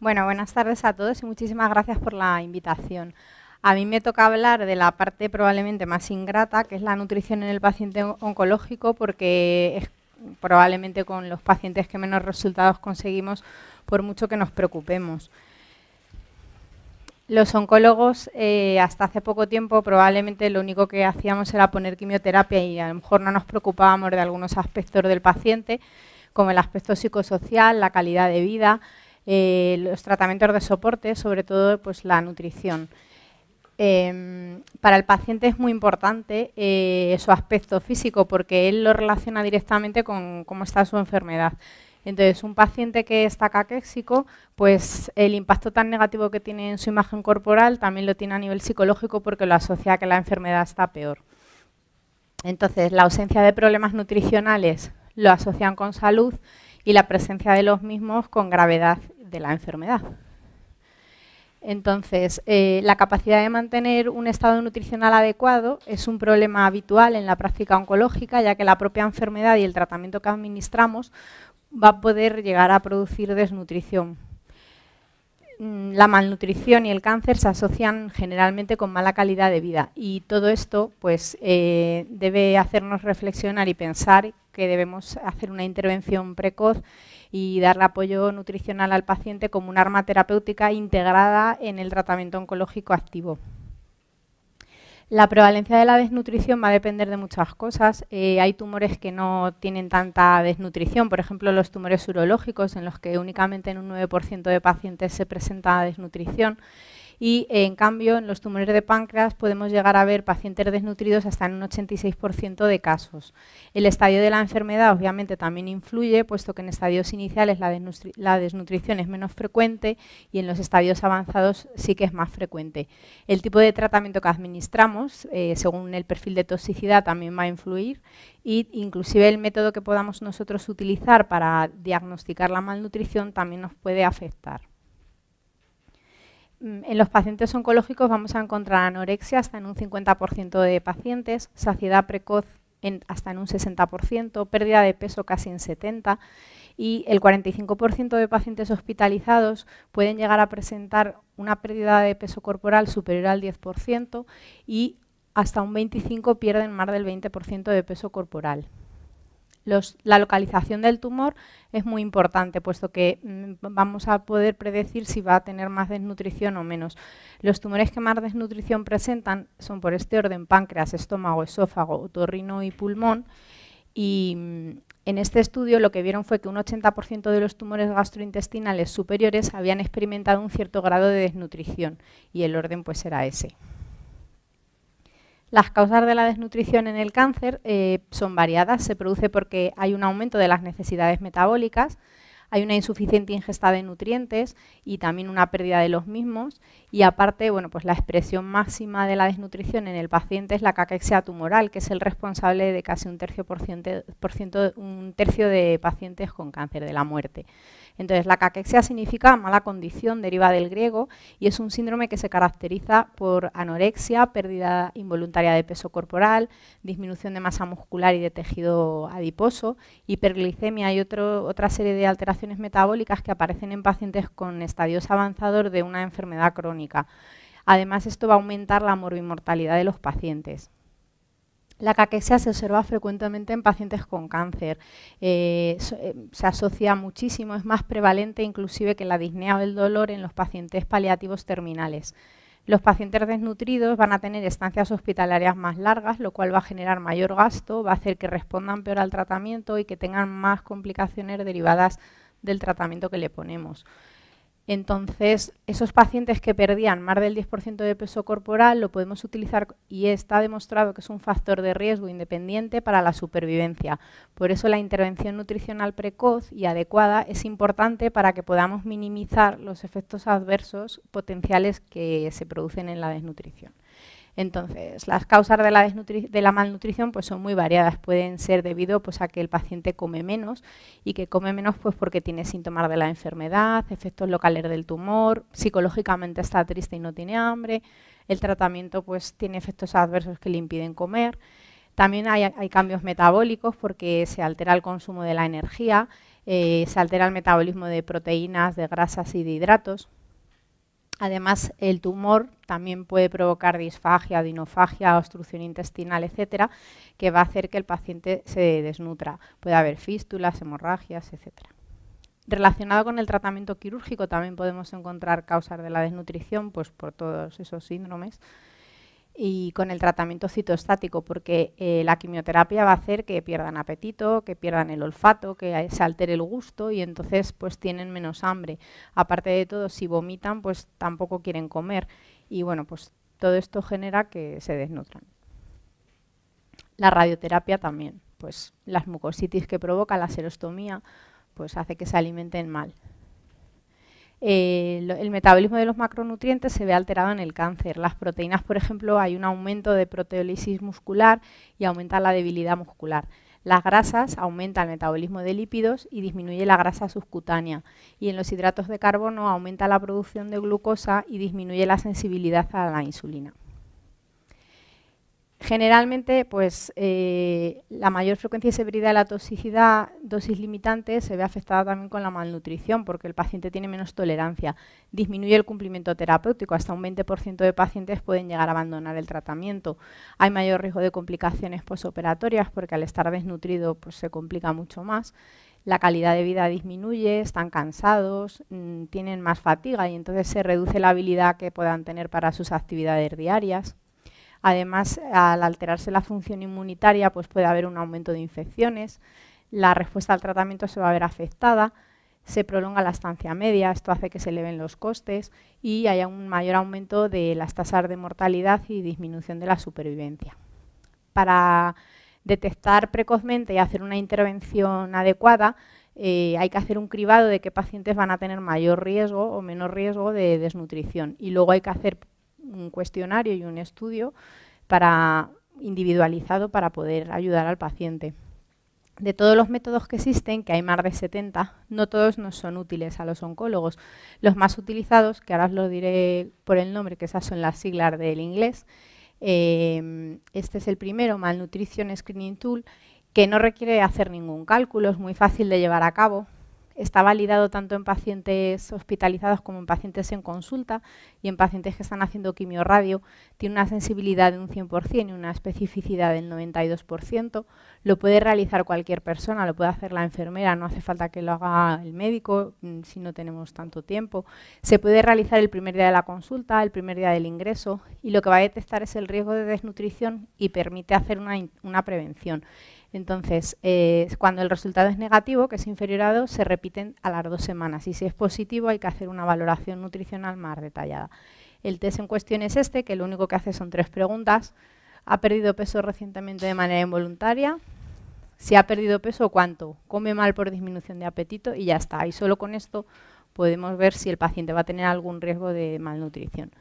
Bueno, buenas tardes a todos y muchísimas gracias por la invitación. A mí me toca hablar de la parte probablemente más ingrata, que es la nutrición en el paciente oncológico, porque es probablemente con los pacientes que menos resultados conseguimos, por mucho que nos preocupemos. Los oncólogos, hasta hace poco tiempo, probablemente lo único que hacíamos era poner quimioterapia y a lo mejor no nos preocupábamos de algunos aspectos del paciente, como el aspecto psicosocial, la calidad de vida, los tratamientos de soporte, sobre todo pues, la nutrición. Para el paciente es muy importante su aspecto físico porque él lo relaciona directamente con cómo está su enfermedad. Entonces, un paciente que está caquéxico, pues el impacto tan negativo que tiene en su imagen corporal también lo tiene a nivel psicológico porque lo asocia a que la enfermedad está peor. Entonces, la ausencia de problemas nutricionales lo asocian con salud y la presencia de los mismos con gravedad de la enfermedad. Entonces, la capacidad de mantener un estado nutricional adecuado es un problema habitual en la práctica oncológica, ya que la propia enfermedad y el tratamiento que administramos va a poder llegar a producir desnutrición. La malnutrición y el cáncer se asocian generalmente con mala calidad de vida y todo esto pues, debe hacernos reflexionar y pensar que debemos hacer una intervención precoz y darle apoyo nutricional al paciente como un arma terapéutica integrada en el tratamiento oncológico activo. La prevalencia de la desnutrición va a depender de muchas cosas. Hay tumores que no tienen tanta desnutrición, por ejemplo, los tumores urológicos, en los que únicamente en un 9% de pacientes se presenta desnutrición. Y, en cambio, en los tumores de páncreas podemos llegar a ver pacientes desnutridos hasta en un 86% de casos. El estadio de la enfermedad, obviamente, también influye, puesto que en estadios iniciales la desnutrición es menos frecuente y en los estadios avanzados sí que es más frecuente. El tipo de tratamiento que administramos, según el perfil de toxicidad, también va a influir y inclusive el método que podamos nosotros utilizar para diagnosticar la malnutrición también nos puede afectar. En los pacientes oncológicos vamos a encontrar anorexia hasta en un 50% de pacientes, saciedad precoz hasta en un 60%, pérdida de peso casi en 70% y el 45% de pacientes hospitalizados pueden llegar a presentar una pérdida de peso corporal superior al 10% y hasta un 25% pierden más del 20% de peso corporal. La localización del tumor es muy importante, puesto que vamos a poder predecir si va a tener más desnutrición o menos. Los tumores que más desnutrición presentan son por este orden: páncreas, estómago, esófago, otorrino y pulmón. Y en este estudio lo que vieron fue que un 80% de los tumores gastrointestinales superiores habían experimentado un cierto grado de desnutrición y el orden pues era ese. Las causas de la desnutrición en el cáncer son variadas. Se produce porque hay un aumento de las necesidades metabólicas, hay una insuficiente ingesta de nutrientes y también una pérdida de los mismos. Y aparte, bueno, pues la expresión máxima de la desnutrición en el paciente es la caquexia tumoral, que es el responsable de casi un tercio de pacientes con cáncer, de la muerte. Entonces, la caquexia significa mala condición, deriva del griego, y es un síndrome que se caracteriza por anorexia, pérdida involuntaria de peso corporal, disminución de masa muscular y de tejido adiposo, hiperglicemia y otra serie de alteraciones metabólicas que aparecen en pacientes con estadios avanzados de una enfermedad crónica. Además, esto va a aumentar la morbimortalidad de los pacientes. La caquexia se observa frecuentemente en pacientes con cáncer, se asocia muchísimo, es más prevalente inclusive que la disnea o el dolor en los pacientes paliativos terminales. Los pacientes desnutridos van a tener estancias hospitalarias más largas, lo cual va a generar mayor gasto, va a hacer que respondan peor al tratamiento y que tengan más complicaciones derivadas del tratamiento que le ponemos. Entonces, esos pacientes que perdían más del 10% de peso corporal lo podemos utilizar y está demostrado que es un factor de riesgo independiente para la supervivencia. Por eso la intervención nutricional precoz y adecuada es importante para que podamos minimizar los efectos adversos potenciales que se producen en la desnutrición. Entonces, las causas de la malnutrición pues, son muy variadas. Pueden ser debido pues, a que el paciente come menos y que come menos pues, porque tiene síntomas de la enfermedad, efectos locales del tumor, psicológicamente está triste y no tiene hambre, el tratamiento pues, tiene efectos adversos que le impiden comer. También hay cambios metabólicos porque se altera el consumo de la energía. Se altera el metabolismo de proteínas, de grasas y de hidratos. Además, el tumor también puede provocar disfagia, adenofagia, obstrucción intestinal, etcétera, que va a hacer que el paciente se desnutra. Puede haber fístulas, hemorragias, etcétera. Relacionado con el tratamiento quirúrgico también podemos encontrar causas de la desnutrición, pues por todos esos síndromes. Y con el tratamiento citostático, porque la quimioterapia va a hacer que pierdan apetito, que pierdan el olfato, que se altere el gusto y entonces pues tienen menos hambre. Aparte de todo, si vomitan, pues tampoco quieren comer y bueno, pues todo esto genera que se desnutran. La radioterapia también, pues las mucositis que provoca la serostomía, pues hace que se alimenten mal. El metabolismo de los macronutrientes se ve alterado en el cáncer. Las proteínas, por ejemplo, hay un aumento de proteólisis muscular y aumenta la debilidad muscular. Las grasas aumentan el metabolismo de lípidos y disminuye la grasa subcutánea. Y en los hidratos de carbono aumenta la producción de glucosa y disminuye la sensibilidad a la insulina. Generalmente, pues, la mayor frecuencia y severidad de la toxicidad, dosis limitante, se ve afectada también con la malnutrición, porque el paciente tiene menos tolerancia. Disminuye el cumplimiento terapéutico, hasta un 20% de pacientes pueden llegar a abandonar el tratamiento. Hay mayor riesgo de complicaciones posoperatorias, porque al estar desnutrido pues, se complica mucho más. La calidad de vida disminuye, están cansados, tienen más fatiga y entonces se reduce la habilidad que puedan tener para sus actividades diarias. Además, al alterarse la función inmunitaria, pues puede haber un aumento de infecciones, la respuesta al tratamiento se va a ver afectada, se prolonga la estancia media, esto hace que se eleven los costes y haya un mayor aumento de las tasas de mortalidad y disminución de la supervivencia. Para detectar precozmente y hacer una intervención adecuada, hay que hacer un cribado de qué pacientes van a tener mayor riesgo o menor riesgo de desnutrición y luego hay que hacer un cuestionario y un estudio individualizado para poder ayudar al paciente. De todos los métodos que existen, que hay más de 70, no todos nos son útiles a los oncólogos. Los más utilizados, que ahora os lo diré por el nombre, que esas son las siglas del inglés, este es el primero, Malnutrition Screening Tool, que no requiere hacer ningún cálculo, es muy fácil de llevar a cabo. Está validado tanto en pacientes hospitalizados como en pacientes en consulta y en pacientes que están haciendo quimiorradio. Tiene una sensibilidad de un 100% y una especificidad del 92%. Lo puede realizar cualquier persona, lo puede hacer la enfermera, no hace falta que lo haga el médico si no tenemos tanto tiempo. Se puede realizar el primer día de la consulta, el primer día del ingreso y lo que va a detectar es el riesgo de desnutrición y permite hacer una prevención. Entonces, cuando el resultado es negativo, que es inferior a 2, se repiten a las 2 semanas. Y si es positivo, hay que hacer una valoración nutricional más detallada. El test en cuestión es este, que lo único que hace son 3 preguntas. ¿Ha perdido peso recientemente de manera involuntaria? Si ha perdido peso, ¿cuánto? ¿Come mal por disminución de apetito? Y ya está. Y solo con esto podemos ver si el paciente va a tener algún riesgo de malnutrición.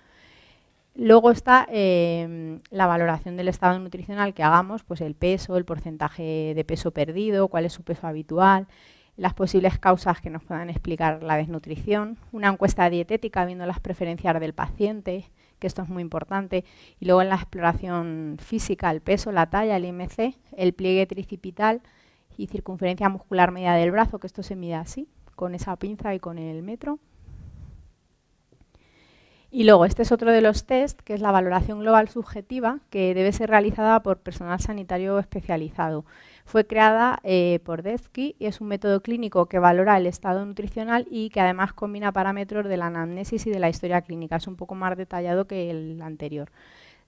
Luego está la valoración del estado nutricional que hagamos, pues el peso, el porcentaje de peso perdido, cuál es su peso habitual, las posibles causas que nos puedan explicar la desnutrición, una encuesta dietética viendo las preferencias del paciente, que esto es muy importante, y luego en la exploración física, el peso, la talla, el IMC, el pliegue tricipital y circunferencia muscular media del brazo, que esto se mide así, con esa pinza y con el metro. Y luego, este es otro de los test, que es la valoración global subjetiva, que debe ser realizada por personal sanitario especializado. Fue creada por Detsky y es un método clínico que valora el estado nutricional y que además combina parámetros de la anamnesis y de la historia clínica. Es un poco más detallado que el anterior.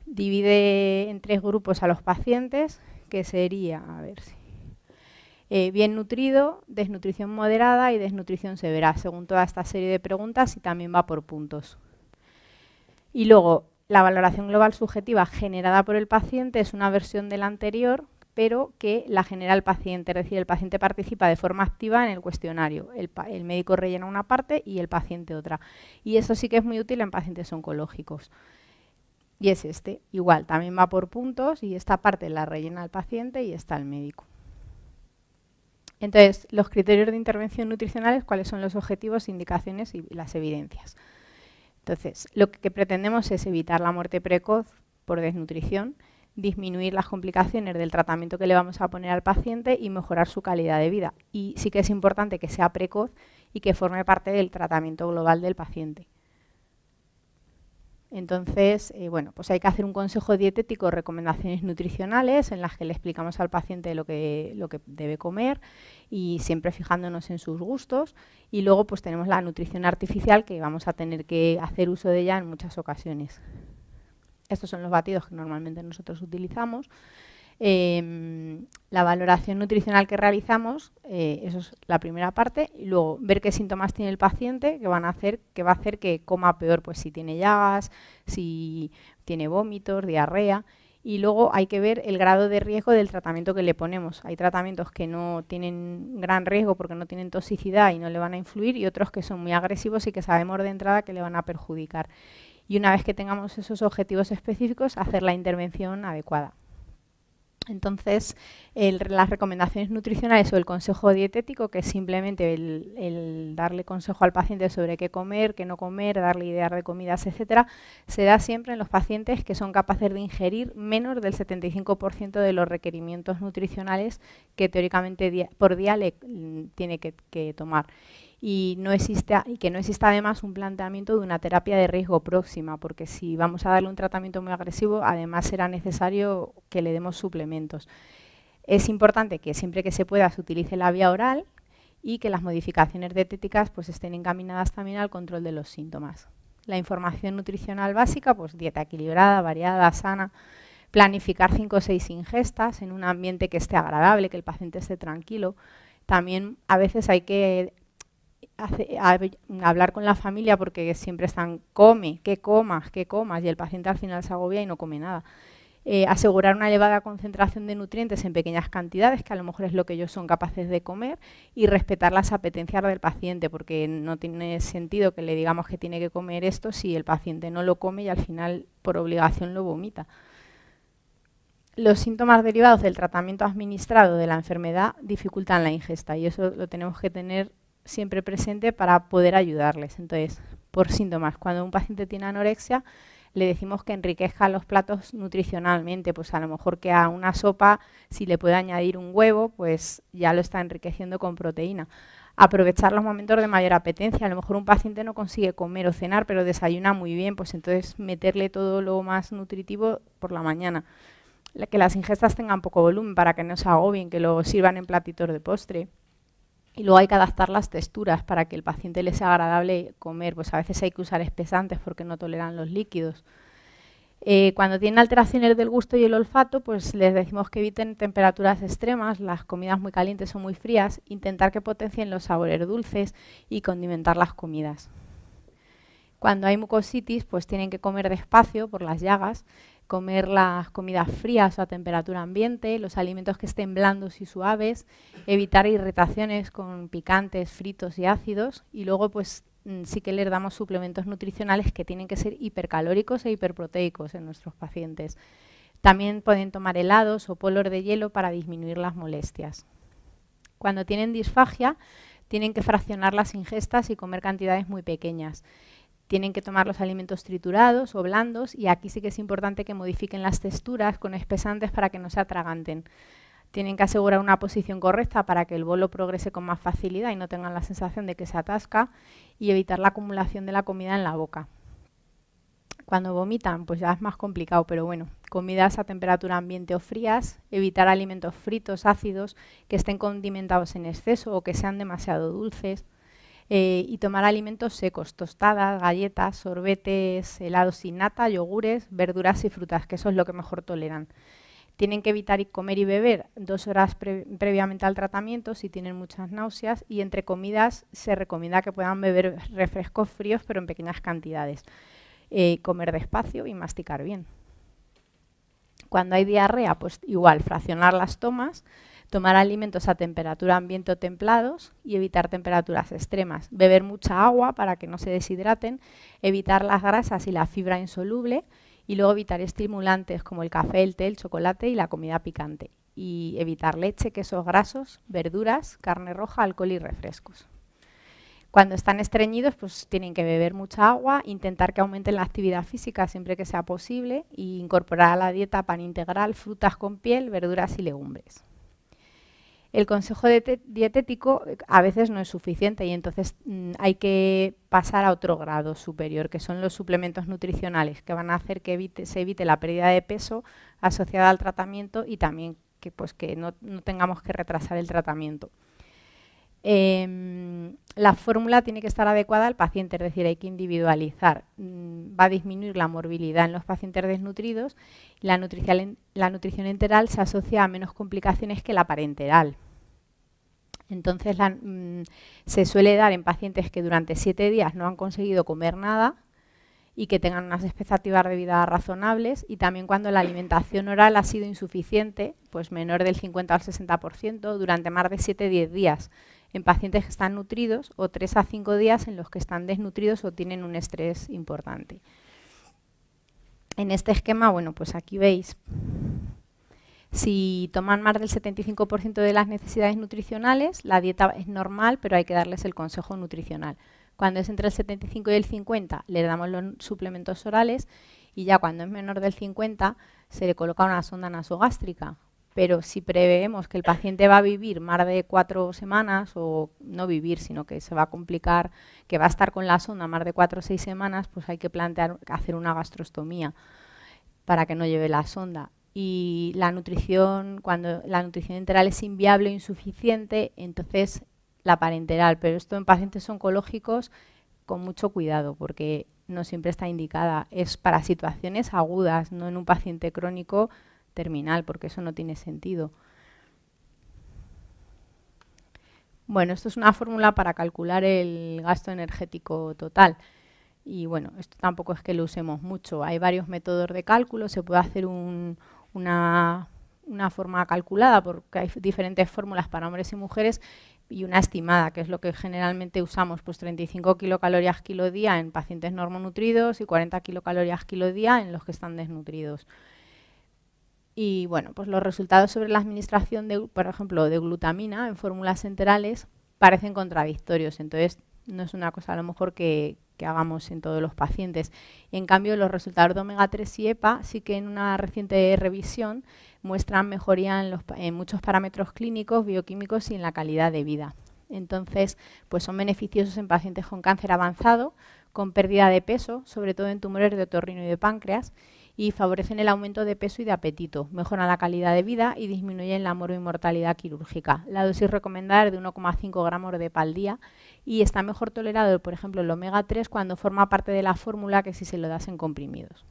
Divide en 3 grupos a los pacientes, que sería, a ver si... bien nutrido, desnutrición moderada y desnutrición severa, según toda esta serie de preguntas y también va por puntos. Y luego, la valoración global subjetiva generada por el paciente es una versión de la anterior, pero que la genera el paciente, es decir, el paciente participa de forma activa en el cuestionario. El médico rellena una parte y el paciente otra. Y esto sí que es muy útil en pacientes oncológicos. Y es este, igual, también va por puntos y esta parte la rellena el paciente y está el médico. Entonces, los criterios de intervención nutricionales, cuáles son los objetivos, indicaciones y las evidencias. Entonces, lo que pretendemos es evitar la muerte precoz por desnutrición, disminuir las complicaciones del tratamiento que le vamos a poner al paciente y mejorar su calidad de vida. Y sí que es importante que sea precoz y que forme parte del tratamiento global del paciente. Entonces, bueno, pues hay que hacer un consejo dietético, recomendaciones nutricionales en las que le explicamos al paciente lo que debe comer y siempre fijándonos en sus gustos. Y luego pues tenemos la nutrición artificial, que vamos a tener que hacer uso de ella en muchas ocasiones. Estos son los batidos que normalmente nosotros utilizamos. La valoración nutricional que realizamos, eso es la primera parte, y luego ver qué síntomas tiene el paciente que va a hacer que coma peor, pues si tiene llagas, si tiene vómitos, diarrea, y luego hay que ver el grado de riesgo del tratamiento que le ponemos. Hay tratamientos que no tienen gran riesgo porque no tienen toxicidad y no le van a influir, y otros que son muy agresivos y que sabemos de entrada que le van a perjudicar. Y una vez que tengamos esos objetivos específicos, hacer la intervención adecuada. Entonces, las recomendaciones nutricionales o el consejo dietético, que es simplemente el darle consejo al paciente sobre qué comer, qué no comer, darle ideas de comidas, etcétera, se da siempre en los pacientes que son capaces de ingerir menos del 75% de los requerimientos nutricionales que teóricamente por día tiene que tomar. Y que no exista además un planteamiento de una terapia de riesgo próxima, porque si vamos a darle un tratamiento muy agresivo, además será necesario que le demos suplementos. Es importante que siempre que se pueda se utilice la vía oral y que las modificaciones dietéticas pues estén encaminadas también al control de los síntomas. La información nutricional básica, pues dieta equilibrada, variada, sana, planificar 5 o 6 ingestas en un ambiente que esté agradable, que el paciente esté tranquilo. También a veces hay que hablar con la familia porque siempre están, come, que comas, y el paciente al final se agobia y no come nada. Asegurar una elevada concentración de nutrientes en pequeñas cantidades, que a lo mejor es lo que ellos son capaces de comer, y respetar las apetencias del paciente, porque no tiene sentido que le digamos que tiene que comer esto si el paciente no lo come y al final por obligación lo vomita. Los síntomas derivados del tratamiento administrado de la enfermedad dificultan la ingesta y eso lo tenemos que tener siempre presente para poder ayudarles. Entonces, por síntomas, cuando un paciente tiene anorexia, le decimos que enriquezca los platos nutricionalmente, pues a lo mejor que a una sopa, si le puede añadir un huevo, pues ya lo está enriqueciendo con proteína. Aprovechar los momentos de mayor apetencia, a lo mejor un paciente no consigue comer o cenar, pero desayuna muy bien, pues entonces meterle todo lo más nutritivo por la mañana. Que las ingestas tengan poco volumen para que no se agobien, que lo sirvan en platitos de postre. Y luego hay que adaptar las texturas para que el paciente le sea agradable comer. Pues a veces hay que usar espesantes porque no toleran los líquidos. Cuando tienen alteraciones del gusto y el olfato, pues les decimos que eviten temperaturas extremas, las comidas muy calientes o muy frías, intentar que potencien los sabores dulces y condimentar las comidas. Cuando hay mucositis, pues tienen que comer despacio por las llagas, comer las comidas frías o a temperatura ambiente, los alimentos que estén blandos y suaves, evitar irritaciones con picantes, fritos y ácidos, y luego pues sí que les damos suplementos nutricionales que tienen que ser hipercalóricos e hiperproteicos en nuestros pacientes. También pueden tomar helados o polos de hielo para disminuir las molestias. Cuando tienen disfagia, tienen que fraccionar las ingestas y comer cantidades muy pequeñas. Tienen que tomar los alimentos triturados o blandos y aquí sí que es importante que modifiquen las texturas con espesantes para que no se atraganten. Tienen que asegurar una posición correcta para que el bolo progrese con más facilidad y no tengan la sensación de que se atasca, y evitar la acumulación de la comida en la boca. Cuando vomitan, pues ya es más complicado, pero bueno, comidas a temperatura ambiente o frías, evitar alimentos fritos, ácidos, que estén condimentados en exceso o que sean demasiado dulces. Y tomar alimentos secos, tostadas, galletas, sorbetes, helados sin nata, yogures, verduras y frutas, que eso es lo que mejor toleran. Tienen que evitar comer y beber 2 horas previamente al tratamiento si tienen muchas náuseas, y entre comidas se recomienda que puedan beber refrescos fríos pero en pequeñas cantidades. Comer despacio y masticar bien. Cuando hay diarrea, pues igual, fraccionar las tomas, tomar alimentos a temperatura ambiente o templados y evitar temperaturas extremas. Beber mucha agua para que no se deshidraten, evitar las grasas y la fibra insoluble y luego evitar estimulantes como el café, el té, el chocolate y la comida picante. Y evitar leche, quesos grasos, verduras, carne roja, alcohol y refrescos. Cuando están estreñidos, pues tienen que beber mucha agua, intentar que aumenten la actividad física siempre que sea posible e incorporar a la dieta pan integral, frutas con piel, verduras y legumbres. El consejo dietético a veces no es suficiente y entonces hay que pasar a otro grado superior, que son los suplementos nutricionales, que van a hacer que se evite la pérdida de peso asociada al tratamiento y también que no tengamos que retrasar el tratamiento. La fórmula tiene que estar adecuada al paciente, es decir, hay que individualizar. Va a disminuir la morbilidad en los pacientes desnutridos. La nutrición enteral se asocia a menos complicaciones que la parenteral. Entonces se suele dar en pacientes que durante 7 días no han conseguido comer nada y que tengan unas expectativas de vida razonables, y también cuando la alimentación oral ha sido insuficiente, pues menor del 50 al 60%, durante más de 7-10 días en pacientes que están nutridos, o 3 a 5 días en los que están desnutridos o tienen un estrés importante. En este esquema, bueno, pues aquí veis, si toman más del 75% de las necesidades nutricionales, la dieta es normal, pero hay que darles el consejo nutricional. Cuando es entre el 75 y el 50, le damos los suplementos orales, y ya cuando es menor del 50, se le coloca una sonda nasogástrica. Pero si preveemos que el paciente va a vivir más de 4 semanas, o no vivir, sino que se va a complicar, que va a estar con la sonda más de 4 o 6 semanas, pues hay que plantear hacer una gastrostomía para que no lleve la sonda. Y la nutrición, cuando la nutrición enteral es inviable o insuficiente, entonces la parenteral, pero esto en pacientes oncológicos con mucho cuidado, porque no siempre está indicada. Es para situaciones agudas, no en un paciente crónico terminal, porque eso no tiene sentido. Bueno, esto es una fórmula para calcular el gasto energético total. Y bueno, esto tampoco es que lo usemos mucho. Hay varios métodos de cálculo, se puede hacer una forma calculada, porque hay diferentes fórmulas para hombres y mujeres, y una estimada, que es lo que generalmente usamos, pues 35 kilocalorías kilo día en pacientes normonutridos y 40 kilocalorías kilo día en los que están desnutridos. Y bueno, pues los resultados sobre la administración, por ejemplo, de glutamina en fórmulas enterales parecen contradictorios, entonces no es una cosa a lo mejor que hagamos en todos los pacientes. En cambio, los resultados de omega 3 y EPA sí que en una reciente revisión muestran mejoría en muchos parámetros clínicos, bioquímicos y en la calidad de vida. Entonces, pues son beneficiosos en pacientes con cáncer avanzado, con pérdida de peso, sobre todo en tumores de otorrino y de páncreas, y favorecen el aumento de peso y de apetito, mejoran la calidad de vida y disminuyen la morbimortalidad quirúrgica. La dosis recomendada es de 1,5 gramos de EPA al día, y está mejor tolerado, por ejemplo, el omega 3 cuando forma parte de la fórmula que si se lo das en comprimidos.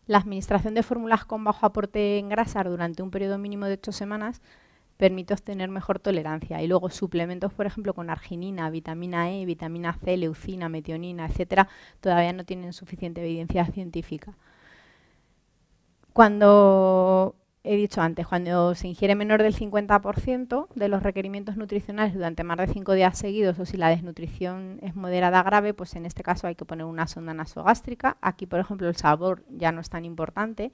La administración de fórmulas con bajo aporte en grasas durante un periodo mínimo de 8 semanas permite obtener mejor tolerancia. Y luego suplementos, por ejemplo, con arginina, vitamina E, vitamina C, leucina, metionina, etcétera, todavía no tienen suficiente evidencia científica. Cuando he dicho antes, cuando se ingiere menor del 50% de los requerimientos nutricionales durante más de 5 días seguidos, o si la desnutrición es moderada grave, pues en este caso hay que poner una sonda nasogástrica. Aquí, por ejemplo, el sabor ya no es tan importante.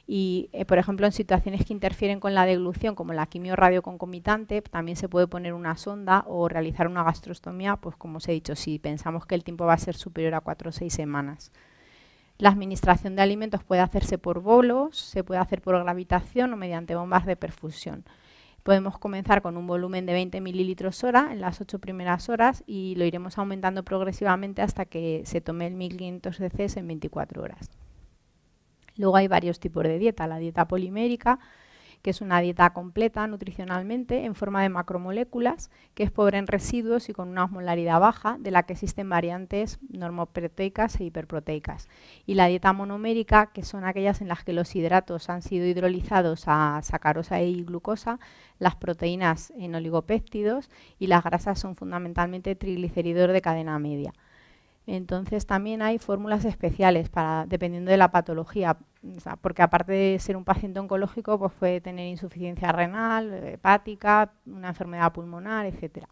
Y, por ejemplo, en situaciones que interfieren con la deglución, como la quimio-radio concomitante, también se puede poner una sonda o realizar una gastrostomía, pues como os he dicho, si pensamos que el tiempo va a ser superior a 4 o 6 semanas. La administración de alimentos puede hacerse por bolos, se puede hacer por gravitación o mediante bombas de perfusión. Podemos comenzar con un volumen de 20 mililitros hora en las 8 primeras horas y lo iremos aumentando progresivamente hasta que se tome el 1500 cc en 24 horas. Luego hay varios tipos de dieta. La dieta polimérica, que es una dieta completa nutricionalmente en forma de macromoléculas, que es pobre en residuos y con una osmolaridad baja, de la que existen variantes normoproteicas e hiperproteicas. Y la dieta monomérica, que son aquellas en las que los hidratos han sido hidrolizados a sacarosa y glucosa, las proteínas en oligopéptidos y las grasas son fundamentalmente triglicéridos de cadena media. Entonces también hay fórmulas especiales dependiendo de la patología, o sea, porque aparte de ser un paciente oncológico, pues puede tener insuficiencia renal, hepática, una enfermedad pulmonar, etc.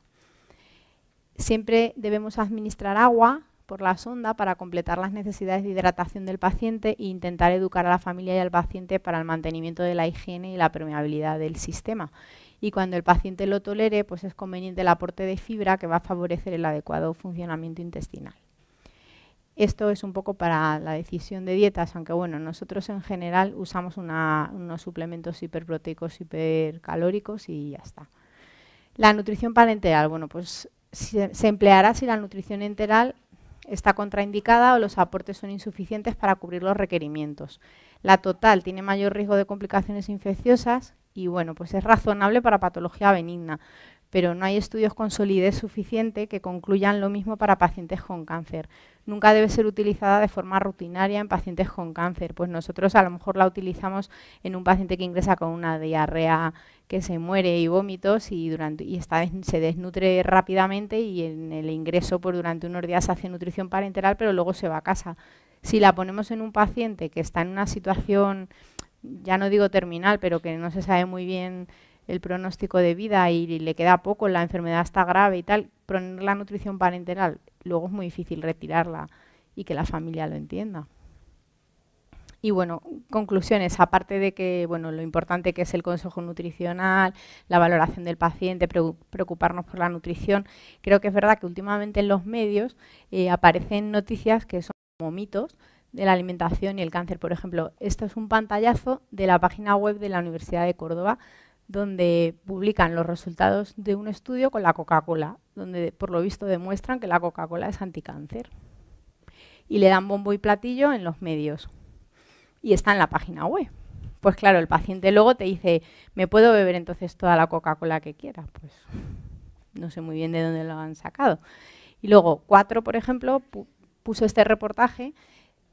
Siempre debemos administrar agua por la sonda para completar las necesidades de hidratación del paciente e intentar educar a la familia y al paciente para el mantenimiento de la higiene y la permeabilidad del sistema. y cuando el paciente lo tolere, pues es conveniente el aporte de fibra que va a favorecer el adecuado funcionamiento intestinal. Esto es un poco para la decisión de dietas, aunque bueno, nosotros en general usamos unos suplementos hiperproteicos, hipercalóricos y ya está. La nutrición parenteral, bueno, pues se empleará si la nutrición enteral está contraindicada o los aportes son insuficientes para cubrir los requerimientos. La total tiene mayor riesgo de complicaciones infecciosas y bueno, pues es razonable para patología benigna, pero no hay estudios con solidez suficiente que concluyan lo mismo para pacientes con cáncer. Nunca debe ser utilizada de forma rutinaria en pacientes con cáncer, pues nosotros a lo mejor la utilizamos en un paciente que ingresa con una diarrea que se muere y vómitos y se desnutre rápidamente y en el ingreso pues durante unos días hace nutrición parenteral, pero luego se va a casa. Si la ponemos en un paciente que está en una situación, ya no digo terminal, pero que no se sabe muy bien el pronóstico de vida y le queda poco, la enfermedad está grave y tal, poner la nutrición parenteral, luego es muy difícil retirarla y que la familia lo entienda. Y bueno, conclusiones, aparte de que bueno, lo importante que es el consejo nutricional, la valoración del paciente, preocuparnos por la nutrición, creo que es verdad que últimamente en los medios aparecen noticias que son como mitos de la alimentación y el cáncer. Por ejemplo, esto es un pantallazo de la página web de la Universidad de Córdoba, donde publican los resultados de un estudio con la Coca-Cola, donde por lo visto demuestran que la Coca-Cola es anticáncer. Y le dan bombo y platillo en los medios. Y está en la página web. Pues claro, el paciente luego te dice, ¿me puedo beber entonces toda la Coca-Cola que quiera? Pues no sé muy bien de dónde lo han sacado. Y luego, 4, por ejemplo, puso este reportaje.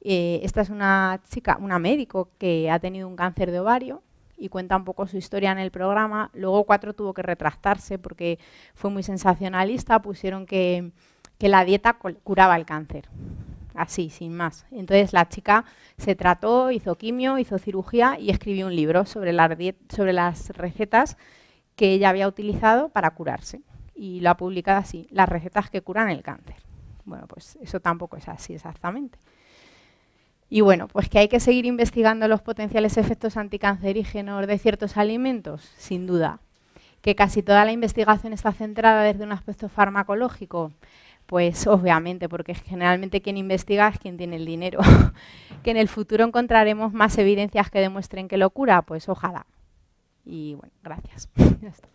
Esta es una chica, una médico que ha tenido un cáncer de ovario y cuenta un poco su historia en el programa. Luego 4 tuvo que retractarse porque fue muy sensacionalista. Pusieron que la dieta curaba el cáncer. Así, sin más. Entonces la chica se trató, hizo quimio, hizo cirugía y escribió un libro sobre las recetas que ella había utilizado para curarse. Y lo ha publicado así, las recetas que curan el cáncer. Bueno, pues eso tampoco es así exactamente. Y bueno, pues que hay que seguir investigando los potenciales efectos anticancerígenos de ciertos alimentos, sin duda. Que casi toda la investigación está centrada desde un aspecto farmacológico. Pues obviamente, porque generalmente quien investiga es quien tiene el dinero. Que en el futuro encontraremos más evidencias que demuestren que lo cura, pues ojalá. Y bueno, gracias. Ya está.